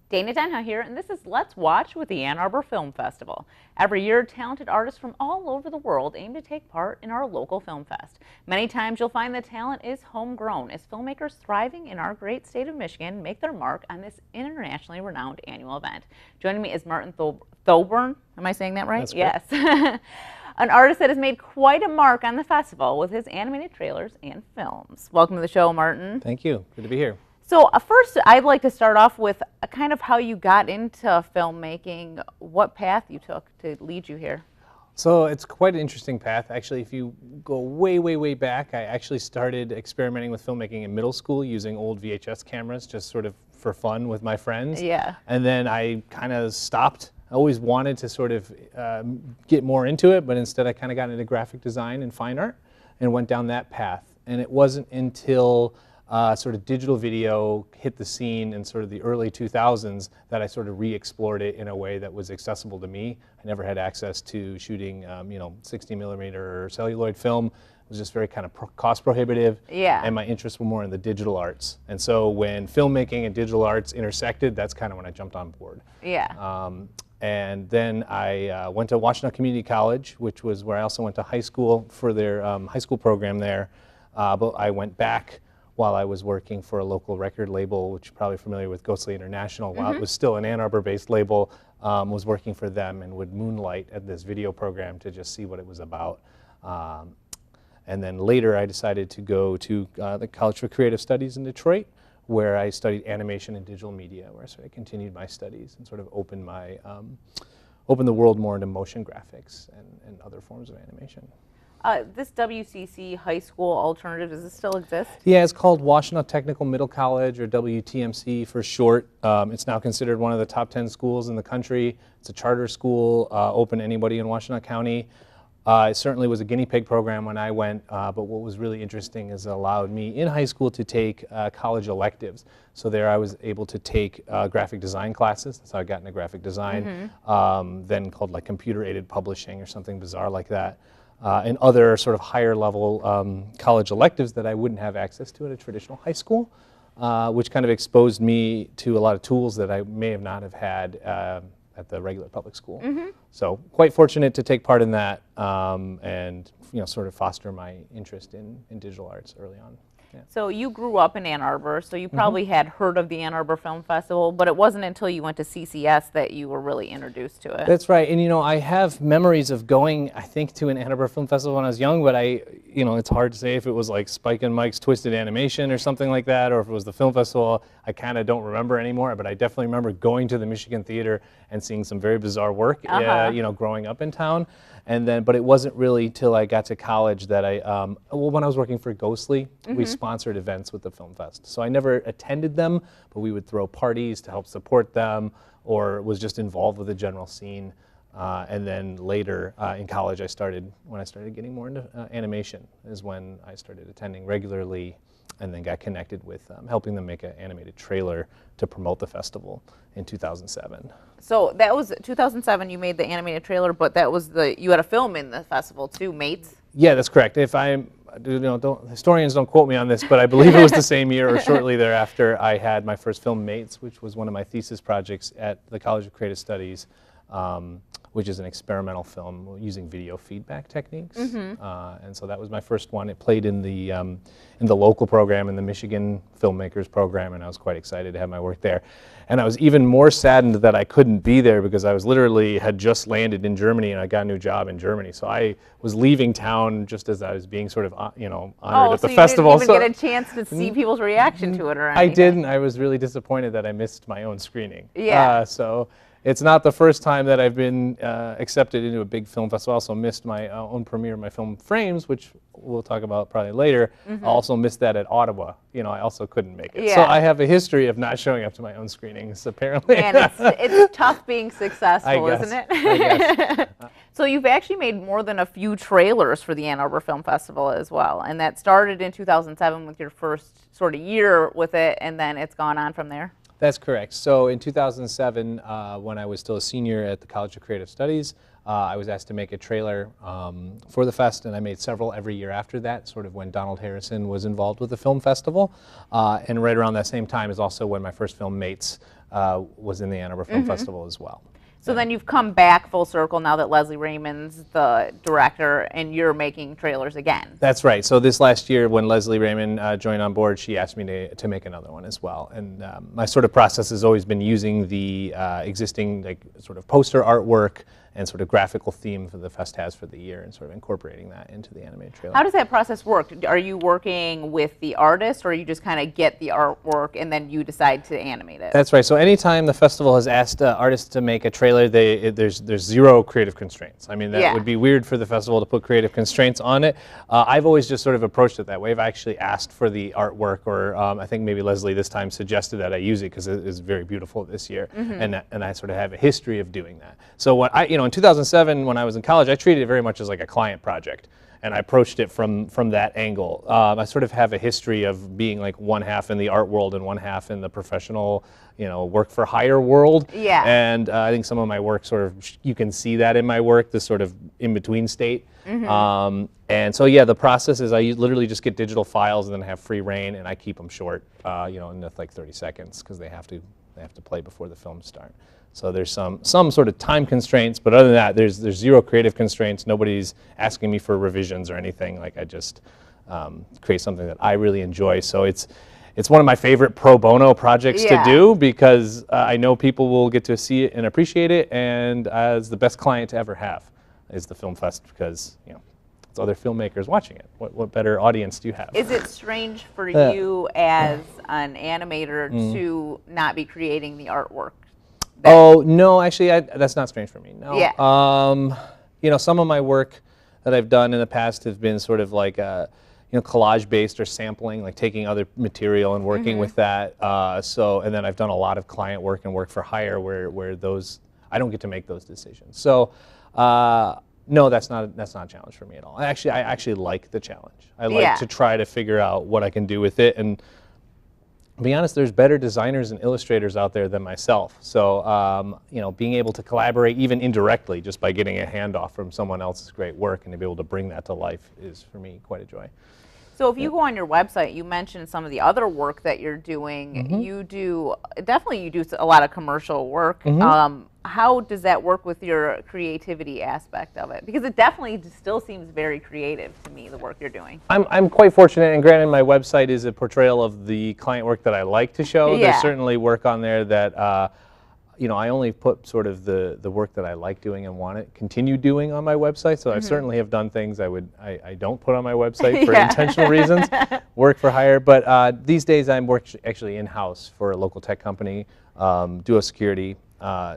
Dana Denha here, and this is Let's Watch with the Ann Arbor Film Festival. Every year, talented artists from all over the world aim to take part in our local film fest. Many times you'll find the talent is homegrown as filmmakers thriving in our great state of Michigan make their mark on this internationally renowned annual event. Joining me is Martin Thoburn. Am I saying that right? That's correct. Yes. An artist that has made quite a mark on the festival with his animated trailers and films. Welcome to the show, Martin. Thank you. Good to be here. So first, I'd like to start off with kind of how you got into filmmaking, what path you took to lead you here. So it's quite an interesting path. Actually, if you go way, way, way back, I actually started experimenting with filmmaking in middle school using old VHS cameras, just sort of for fun with my friends. Yeah. And then I kind of stopped. I always wanted to sort of get more into it, but instead I kind of got into graphic design and fine art and went down that path. And it wasn't until sort of digital video hit the scene in sort of the early 2000s that I sort of re-explored it in a way that was accessible to me. I never had access to shooting, 60 millimeter or celluloid film. It was just very kind of cost prohibitive. Yeah. And my interests were more in the digital arts. And so when filmmaking and digital arts intersected, that's kind of when I jumped on board. Yeah. And then I went to Washington Community College, which was where I also went to high school for their high school program there. But I went back while I was working for a local record label, which you're probably familiar with, Ghostly International. While it was still an Ann Arbor-based label, was working for them and would moonlight at this video program to just see what it was about. And then later I decided to go to the College for Creative Studies in Detroit, where I studied animation and digital media, where I sort of continued my studies and sort of opened the world more into motion graphics and other forms of animation. This WCC high school alternative, does it still exist? Yeah, it's called Washtenaw Technical Middle College, or WTMC for short. It's now considered one of the top 10 schools in the country. It's a charter school, open to anybody in Washtenaw County. It certainly was a guinea pig program when I went, but what was really interesting is it allowed me in high school to take college electives. So there I was able to take graphic design classes. That's how I got into graphic design, then called like computer-aided publishing or something bizarre like that. And other sort of higher level college electives that I wouldn't have access to at a traditional high school, which kind of exposed me to a lot of tools that I may have not have had at the regular public school. So quite fortunate to take part in that and sort of foster my interest in digital arts early on. Yeah. So you grew up in Ann Arbor, so you probably had heard of the Ann Arbor Film Festival, but it wasn't until you went to CCS that you were really introduced to it. That's right, and I have memories of going, I think, to an Ann Arbor Film Festival when I was young, but it's hard to say if it was like Spike and Mike's Twisted Animation or something like that, or if it was the film festival. I kind of don't remember anymore, but I definitely remember going to the Michigan Theater and seeing some very bizarre work, growing up in town. And then, but it wasn't really till I got to college that when I was working for Ghostly, we sponsored events with the Film Fest. So I never attended them, but we would throw parties to help support them, or was just involved with the general scene. And then later in college, when I started getting more into animation, is when I started attending regularly, and then got connected with helping them make an animated trailer to promote the festival in 2007. So that was 2007, you made the animated trailer, but that was you had a film in the festival too, Mates? Yeah, that's correct. Historians don't quote me on this, but I believe it was the same year or shortly thereafter I had my first film, Mates, which was one of my thesis projects at the College of Creative Studies, which is an experimental film using video feedback techniques. And so that was my first one. It played in the local program, in the Michigan Filmmakers program, and I was quite excited to have my work there. And I was even more saddened that I couldn't be there because I had just landed in Germany and I got a new job in Germany. So I was leaving town just as I was being sort of, honored at the festival. Oh, so you didn't even get a chance to see people's reaction to it or anything? I didn't. I was really disappointed that I missed my own screening. Yeah. So it's not the first time that I've been accepted into a big film festival. I also missed my own premiere of my film Frames, which we'll talk about probably later. I also missed that at Ottawa. I also couldn't make it. Yeah. So I have a history of not showing up to my own screenings, apparently. And it's tough being successful, isn't it? I guess. So you've actually made more than a few trailers for the Ann Arbor Film Festival as well, and that started in 2007 with your first sort of year with it, and then it's gone on from there? That's correct. So in 2007, when I was still a senior at the College of Creative Studies, I was asked to make a trailer for the fest, and I made several every year after that, sort of when Donald Harrison was involved with the film festival. And right around that same time is also when my first film, Mates, was in the Ann Arbor Film Festival as well. So then you've come back full circle now that Leslie Raymond's the director and you're making trailers again. That's right. So this last year when Leslie Raymond joined on board, she asked me to make another one as well. And my sort of process has always been using the existing like sort of poster artwork and sort of graphical theme that the fest has for the year and sort of incorporating that into the animated trailer. How does that process work? Are you working with the artist or you just kind of get the artwork and then you decide to animate it? That's right. So anytime the festival has asked artists to make a trailer, there's zero creative constraints. I mean, that would be weird for the festival to put creative constraints on it. I've always just sort of approached it that way. I've actually asked for the artwork, or I think maybe Leslie this time suggested that I use it because it is very beautiful this year, and I sort of have a history of doing that. So what in 2007 when I was in college, I treated it very much as like a client project. And I approached it from that angle. I sort of have a history of being like one half in the art world and one half in the professional, work for hire world. Yeah. And I think some of my work sort of, you can see that in my work, this sort of in-between state. And so yeah, the process is I literally just get digital files and then have free reign, and I keep them short, in like 30 seconds because they have to play before the film start. So there's some sort of time constraints, but other than that, there's zero creative constraints. Nobody's asking me for revisions or anything. Like I just create something that I really enjoy. So it's one of my favorite pro bono projects to do because I know people will get to see it and appreciate it. And as the best client to ever have is the Film Fest because it's other filmmakers watching it. What better audience do you have? Is it strange for you as an animator to not be creating the artwork? Oh, no, actually, that's not strange for me, no. Yeah. Some of my work that I've done in the past has been sort of like, collage-based or sampling, like taking other material and working with that. And then I've done a lot of client work and work for hire where those, I don't get to make those decisions. So, no, that's not a challenge for me at all. I actually like the challenge. I like to try to figure out what I can do with it. And to be honest, there's better designers and illustrators out there than myself. So, being able to collaborate even indirectly just by getting a handoff from someone else's great work and to be able to bring that to life is, for me, quite a joy. So if you go on your website, you mentioned some of the other work that you're doing. You do a lot of commercial work. How does that work with your creativity aspect of it? Because it definitely still seems very creative to me, the work you're doing. I'm quite fortunate, and granted my website is a portrayal of the client work that I like to show. There's certainly work on there that I only put sort of the work that I like doing and want to continue doing on my website. So I certainly have done things I don't put on my website for intentional reasons, work for hire. But these days I'm actually in-house for a local tech company, Duo Security.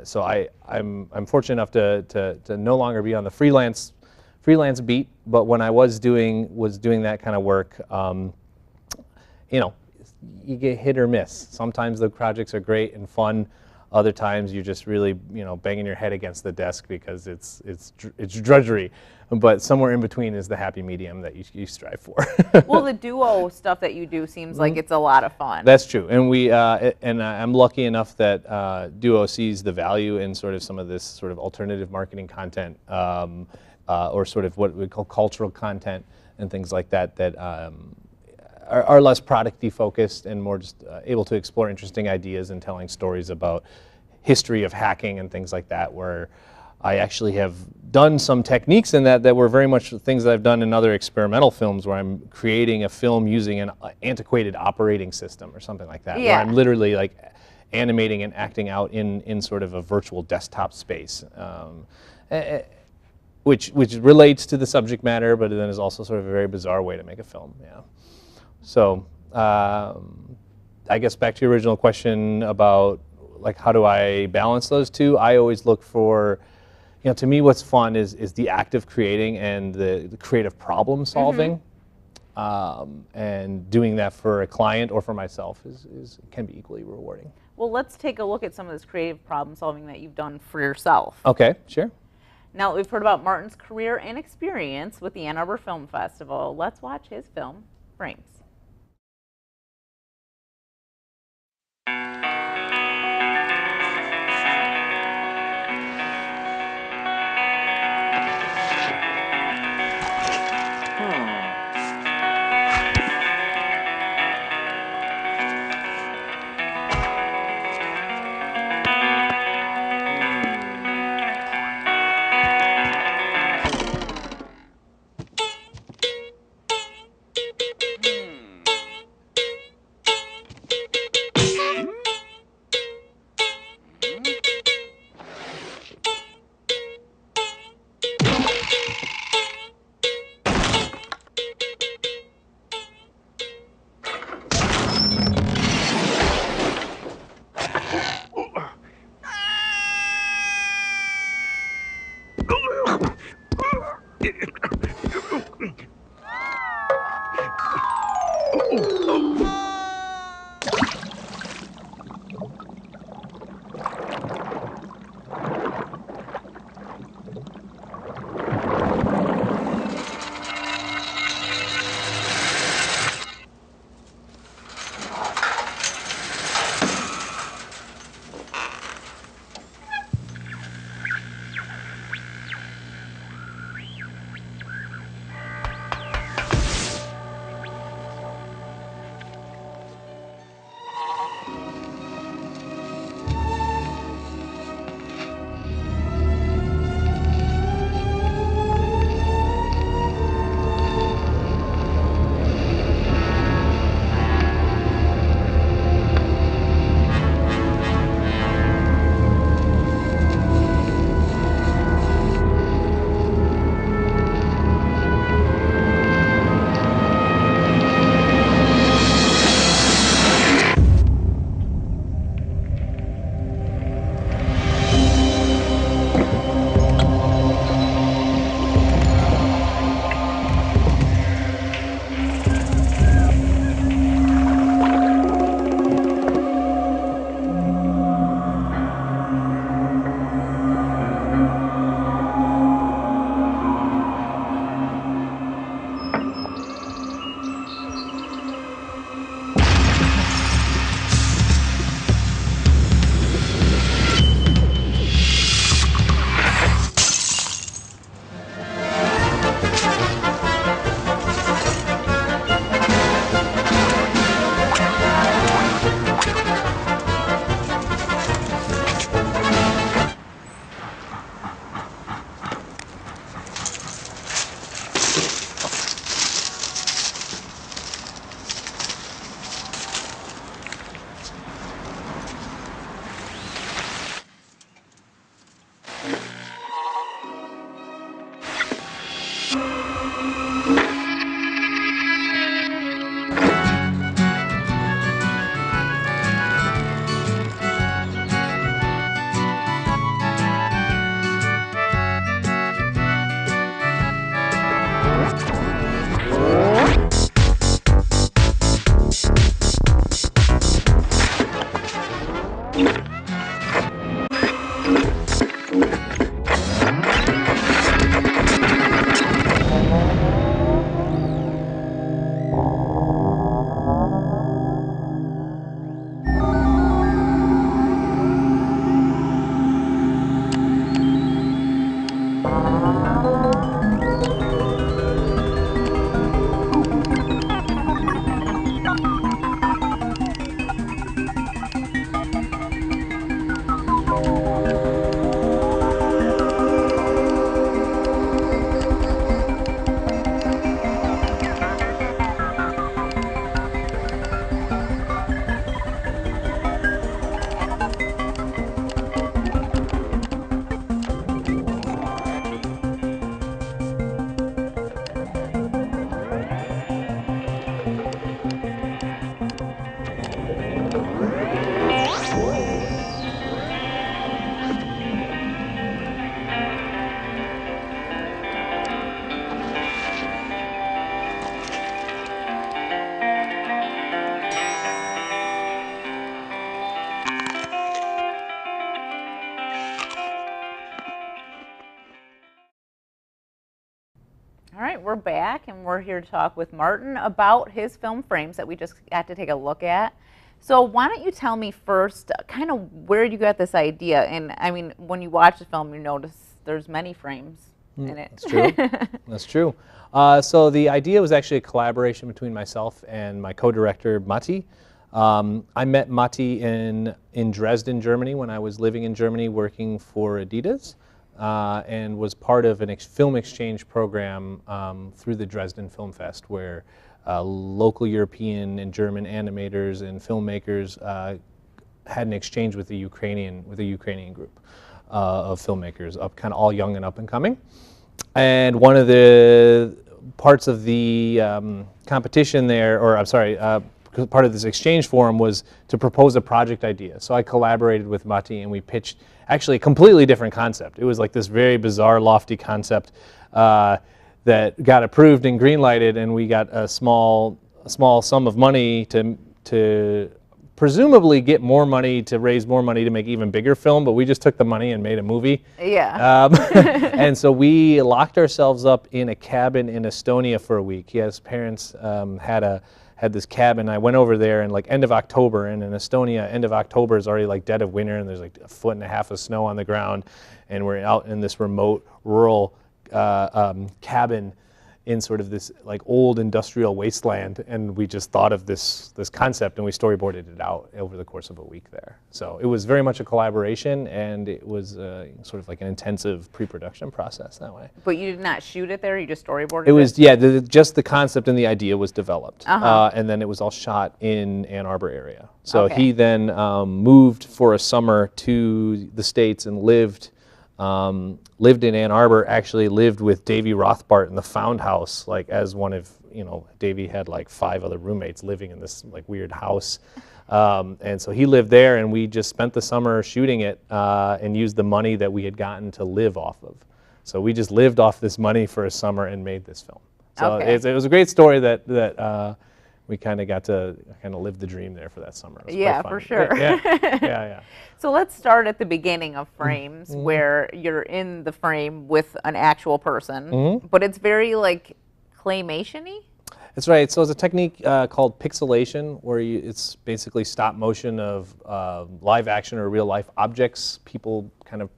So I'm fortunate enough to no longer be on the freelance beat. But when I was doing that kind of work, you get hit or miss. Sometimes the projects are great and fun. Other times you're just really, banging your head against the desk because it's drudgery. But somewhere in between is the happy medium that you strive for. Well, the duo stuff that you do seems like it's a lot of fun. That's true, and I'm lucky enough that Duo sees the value in sort of some of this sort of alternative marketing content, or sort of what we call cultural content and things like that are less product-y focused and more just able to explore interesting ideas and telling stories about history of hacking and things like that, where I actually have done some techniques in that were very much things that I've done in other experimental films where I'm creating a film using an antiquated operating system or something like that, where I'm literally like animating and acting out in sort of a virtual desktop space, which relates to the subject matter, but then is also sort of a very bizarre way to make a film. Yeah. So I guess back to your original question about like how do I balance those two? I always look for, to me what's fun is the act of creating and the creative problem solving, and doing that for a client or for myself can be equally rewarding. Well, let's take a look at some of this creative problem solving that you've done for yourself. Okay, sure. Now we've heard about Martin's career and experience with the Ann Arbor Film Festival. Let's watch his film, Frames. All right, we're back and we're here to talk with Martin about his film frames that we just got to take a look at. So why don't you tell me first kind of where you got this idea? And I mean, when you watch the film, you notice there's many frames in it. That's true. That's true. So the idea was actually a collaboration between myself and my co-director, Matti. I met Matti in Dresden, Germany, when I was living in Germany working for Adidas. And was part of a film exchange program through the Dresden Film Fest, where local European and German animators and filmmakers had an exchange with a Ukrainian group of filmmakers, kind of all young and up and coming. And one of the parts of the competition there, or I'm sorry, part of this exchange forum was to propose a project idea. So I collaborated with Matti and we pitched actually a completely different concept. It was like this very bizarre, lofty concept that got approved and green-lighted, and we got a small small sum of money to presumably get more money, to raise more money to make even bigger film, but we just took the money and made a movie. Yeah. And so we locked ourselves up in a cabin in Estonia for a week. His parents had this cabin. I went over there in like end of October, and in Estonia, end of October is already like dead of winter, and there's like 1.5 feet of snow on the ground, and we're out in this remote rural cabin in sort of this like old industrial wasteland, and we just thought of this concept, and we storyboarded it out over the course of a week there. So it was very much a collaboration, and it was sort of like an intensive pre-production process that way. But you did not shoot it there, you just storyboarded it? It was, yeah, just the concept and the idea was developed. Uh-huh. And then it was all shot in Ann Arbor area. So Okay. he then moved for a summer to the States and lived in Ann Arbor, actually lived with Davy Rothbart in the Found House, like as one of, Davy had like 5 other roommates living in this like weird house. And so he lived there, and we just spent the summer shooting it and used the money that we had gotten to live off of. So we just lived off this money for a summer and made this film. So Okay. it was a great story that we kind of got to live the dream there for that summer. It was Yeah, quite for fun. sure. Yeah. So let's start at the beginning of Frames, where you're in the frame with an actual person, but it's very like claymation-y? That's right. So it's a technique called Pixelation, where it's basically stop motion of live action or real life objects, people kind of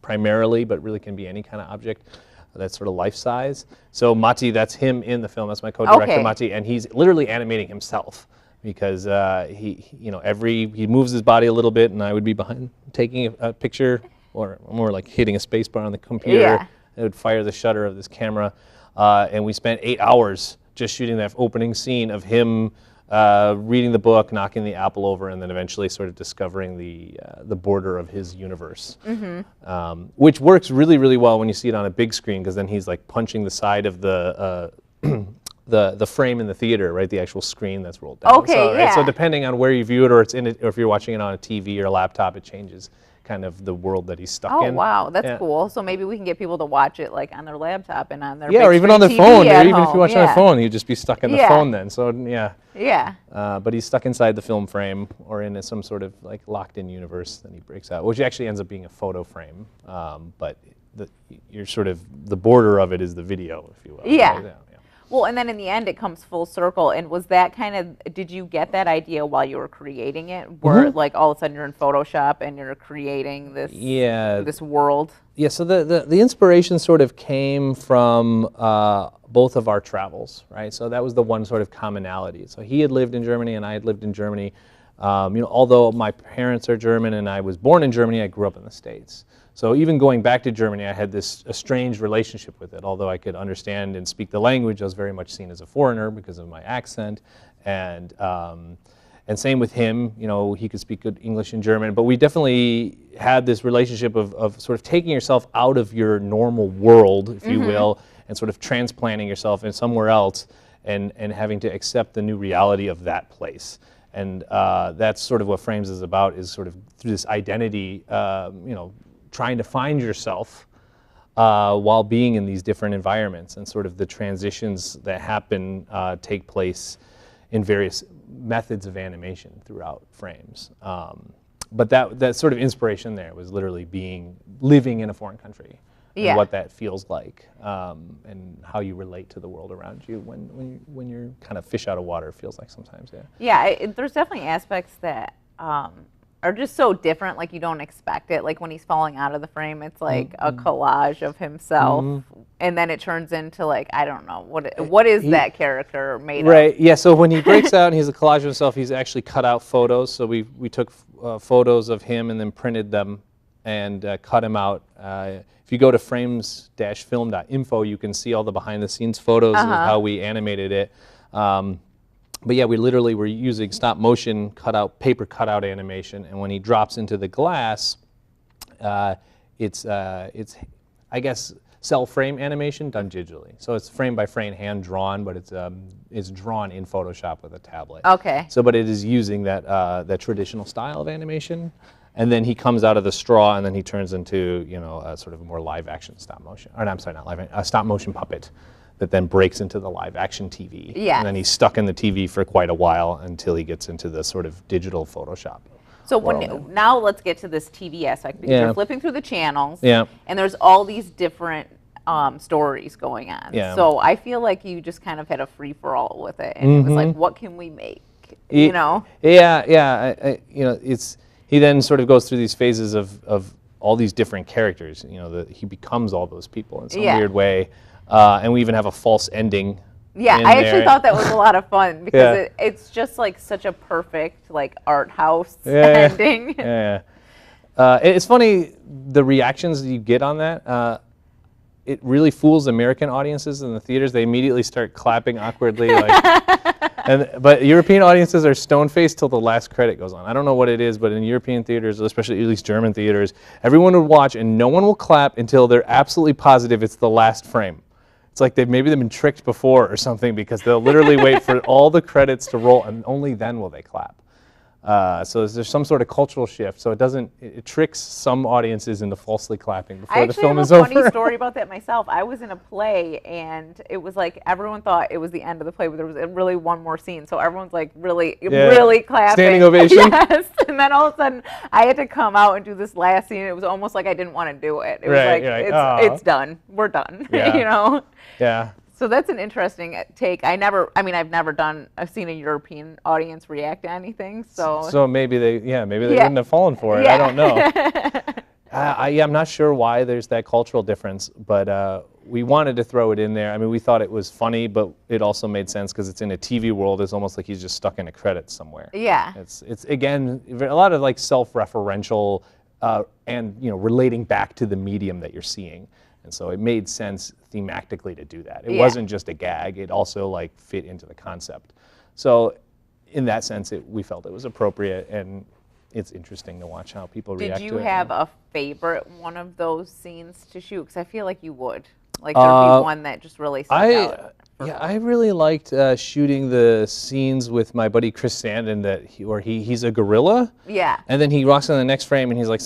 primarily, but really can be any kind of object that's sort of life size. So Matti, that's him in the film. That's my co-director, Okay. Matti, and he's literally animating himself because he moves his body a little bit, and I would be behind taking a picture, or more like hitting a space bar on the computer. Yeah. It would fire the shutter of this camera, and we spent 8 hours just shooting that opening scene of him reading the book, knocking the apple over, and then eventually sort of discovering the border of his universe, which works really, really well when you see it on a big screen, because then he's like punching the side of the the frame in the theater, right? The actual screen that's rolled down. Okay, so, right, so yeah. depending on where you view it, or it's in it, or if you're watching it on a TV or a laptop, it changes kind of the world that he's stuck Oh, in. wow, that's Yeah. cool. So maybe we can get people to watch it like on their laptop and on their Yeah, big or even on their screen phone. TV Or at even if home. you watch on Yeah. a phone, you'd just be stuck in the Yeah. phone then. So yeah. Yeah. But he's stuck inside the film frame or in some sort of like locked-in universe. Then he breaks out, which actually ends up being a photo frame. But you're sort of the border of it is the video, if you will. Yeah. Right? Yeah. Well, and then in the end, it comes full circle. And was that kind of, did you get that idea while you were creating it? Where like all of a sudden you're in Photoshop and you're creating this this world? Yeah, so the inspiration sort of came from both of our travels, right? So that was the one sort of commonality. So he had lived in Germany and I had lived in Germany. Although my parents are German and I was born in Germany, I grew up in the States. So even going back to Germany, I had this estranged relationship with it. Although I could understand and speak the language, I was very much seen as a foreigner because of my accent. And same with him, he could speak good English and German, but we definitely had this relationship of sort of taking yourself out of your normal world, if you will, and sort of transplanting yourself in somewhere else and having to accept the new reality of that place. And that's sort of what Frames is about, is sort of through this identity, trying to find yourself while being in these different environments, and sort of the transitions that happen take place in various methods of animation throughout Frames. But that sort of inspiration there was literally living in a foreign country, Yeah. and what that feels like, and how you relate to the world around you when you're kind of fish out of water, it feels like sometimes. Yeah, there's definitely aspects that are just so different, like you don't expect it. Like when he's falling out of the frame, it's like a collage of himself, and then it turns into like, I don't know, what is that character made of? Right, yeah, so when he breaks out and he's a collage of himself, he's actually cut out photos. So we took photos of him and then printed them and cut him out. If you go to frames-film.info, you can see all the behind-the-scenes photos of how we animated it. But yeah, we literally were using stop motion paper cutout animation, and when he drops into the glass, it's I guess cell frame animation done digitally. So it's frame by frame, hand drawn, but it's drawn in Photoshop with a tablet. Okay. So, but it is using that traditional style of animation, and then he comes out of the straw, and then he turns into a sort of a more live action stop motion. Or I'm sorry, not live, a stop motion puppet that then breaks into the live action TV. Yeah. And then he's stuck in the TV for quite a while until he gets into the sort of digital Photoshop. So now let's get to this TV aspect, because you're flipping through the channels, and there's all these different stories going on. Yeah. So I feel like you just kind of had a free for all with it, and it was like, what can we make? You know? Yeah. You know, he then sort of goes through these phases of all these different characters. You know, he becomes all those people in some weird way, and we even have a false ending. Yeah, I actually thought that was a lot of fun, because it's just like such a perfect like art house ending. Yeah. It's funny the reactions you get on that. It really fools American audiences in the theaters. They immediately start clapping awkwardly, but European audiences are stone-faced till the last credit goes on. I don't know what it is, but in European theaters, especially at least German theaters, everyone would watch and no one will clap until they're absolutely positive it's the last frame. It's like maybe they've been tricked before or something, because they'll literally wait for all the credits to roll and only then will they clap. So there's some sort of cultural shift. So it tricks some audiences into falsely clapping before the film is over. I actually have a funny story about that myself. I was in a play, and it was like everyone thought it was the end of the play, but there was really one more scene. So everyone's like really clapping. Standing ovation. Yes. And then all of a sudden, I had to come out and do this last scene. It was almost like I didn't want to do it. It was it's done. We're done. Yeah. You know? Yeah. So that's an interesting take. I've never seen a European audience react to anything. So maybe they wouldn't have fallen for it. I don't know. I'm not sure why there's that cultural difference, but we wanted to throw it in there. I mean, we thought it was funny, but it also made sense because it's in a TV world. It's almost like he's just stuck in a credit somewhere. Yeah. It's again a lot of like self-referential and relating back to the medium that you're seeing. And so it made sense thematically to do that. It wasn't just a gag, it also like fit into the concept. So in that sense, we felt it was appropriate, and it's interesting to watch how people react to it. Did you have a favorite one of those scenes to shoot? Because I feel like you would. Like there'd be one that just really stuck out. Yeah, I really liked shooting the scenes with my buddy Chris Sandin where he's a gorilla. Yeah. And then he walks in the next frame and he's like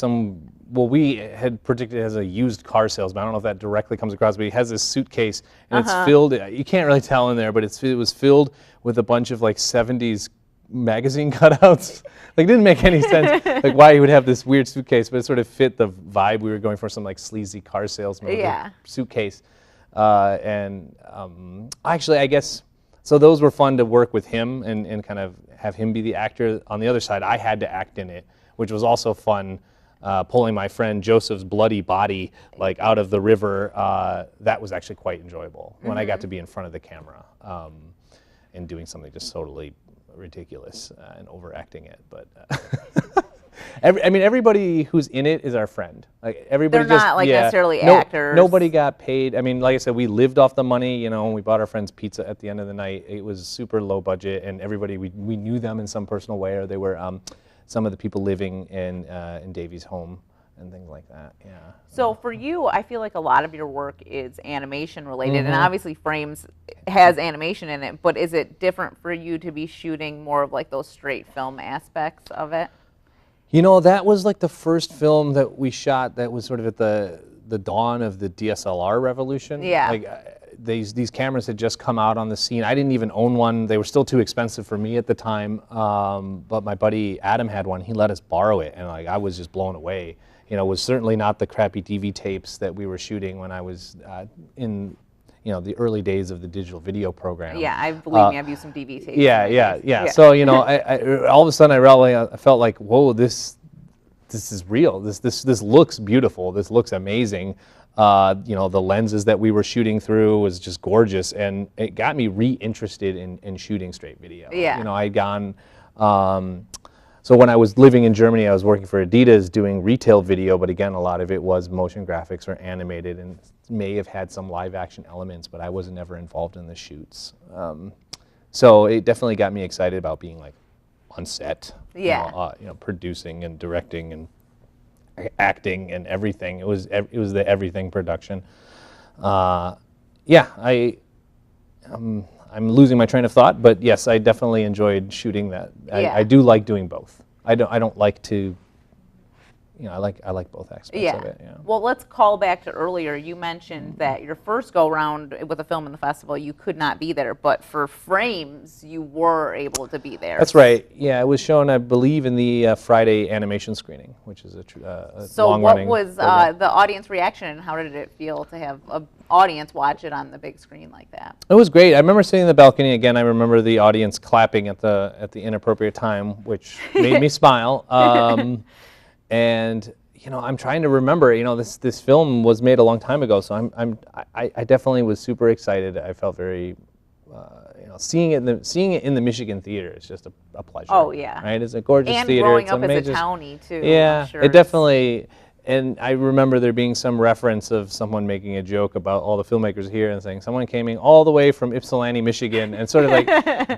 we had predicted as a used car salesman. I don't know if that directly comes across, but he has this suitcase and it's filled, you can't really tell in there, but it was filled with a bunch of like 70s magazine cutouts. Like, it didn't make any sense, like why he would have this weird suitcase, but it sort of fit the vibe we were going for, some like sleazy car salesman with a suitcase. Actually, I guess, so those were fun to work with him and kind of have him be the actor. On the other side, I had to act in it, which was also fun. Pulling my friend Joseph's bloody body like out of the river, that was actually quite enjoyable when I got to be in front of the camera and doing something just totally ridiculous and overacting it. But everybody who's in it is our friend. Like everybody, they're not like necessarily actors. Nobody got paid. I mean, like I said, we lived off the money. And we bought our friends pizza at the end of the night. It was super low budget, and everybody we knew them in some personal way, or they were. Some of the people living in Davy's home and things like that, yeah. So for you, I feel like a lot of your work is animation related, and obviously Frames has animation in it, but is it different for you to be shooting more of like those straight film aspects of it? That was like the first film that we shot that was sort of at the dawn of the DSLR revolution. Yeah. Like, these cameras had just come out on the scene. I didn't even own one. They were still too expensive for me at the time. But my buddy Adam had one. He let us borrow it, and like I was just blown away. It was certainly not the crappy DV tapes that we were shooting when I was in the early days of the digital video program. Yeah, believe me, I've used some DV tapes. Yeah. So I all of a sudden I felt like, whoa, this is real. This looks beautiful. This looks amazing. The lenses that we were shooting through was just gorgeous, and it got me re-interested in shooting straight video. Yeah. I'd gone, so when I was living in Germany, I was working for Adidas doing retail video, but again, a lot of it was motion graphics or animated, and may have had some live action elements, but I was never involved in the shoots. So it definitely got me excited about being like on set, producing and directing and acting and everything. It was the everything production. I'm losing my train of thought, but yes, I definitely enjoyed shooting that. I do like doing both. I don't like to I like both aspects of it. Yeah. Well, let's call back to earlier. You mentioned that your first go round with a film in the festival, you could not be there, but for Frames, you were able to be there. That's right. Yeah, it was shown, I believe, in the Friday animation screening, which is a So long-running what was program. the audience reaction, and how did it feel to have an audience watch it on the big screen like that? It was great. I remember sitting in the balcony again. I remember the audience clapping at the inappropriate time, which made me smile. And I'm trying to remember. This film was made a long time ago, so I definitely was super excited. I felt very, seeing it in the Michigan theater is just a pleasure. Oh yeah, right. It's a gorgeous and theater. growing It's up amazing. as a townie too. Yeah, I'm sure it definitely. And I remember there being some reference of someone making a joke about all the filmmakers here and saying someone came in all the way from Ypsilanti, Michigan, and sort of like,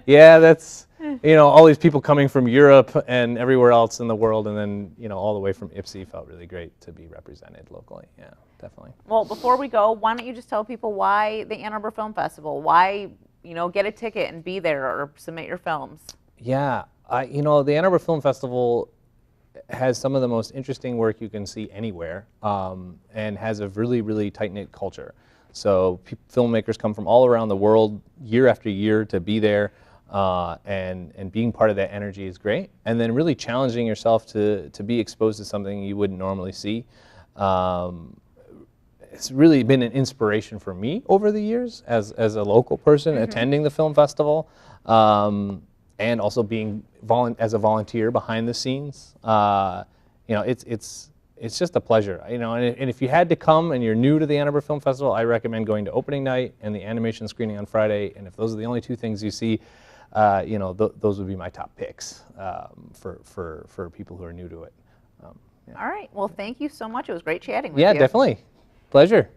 yeah, that's, all these people coming from Europe and everywhere else in the world, and then, all the way from Ypsi felt really great to be represented locally. Yeah, definitely. Well, before we go, why don't you just tell people why the Ann Arbor Film Festival? Why, get a ticket and be there or submit your films? Yeah, the Ann Arbor Film Festival has some of the most interesting work you can see anywhere, and has a really, really tight-knit culture. So filmmakers come from all around the world year after year to be there, and being part of that energy is great. And then really challenging yourself to be exposed to something you wouldn't normally see. It's really been an inspiration for me over the years as a local person attending the film festival. And also being as a volunteer behind the scenes, it's just a pleasure. And if you had to come and you're new to the Ann Arbor Film Festival, I recommend going to opening night and the animation screening on Friday. And if those are the only two things you see, those would be my top picks for people who are new to it. Yeah. All right. Well, thank you so much. It was great chatting with you. Yeah, definitely. Pleasure.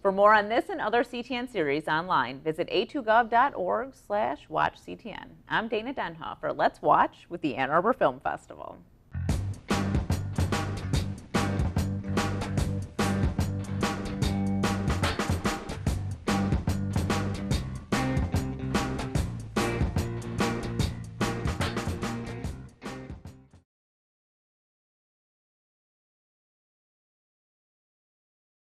For more on this and other CTN series online, visit a2gov.org/watchctn. I'm Dana Denhoff for Let's Watch with the Ann Arbor Film Festival.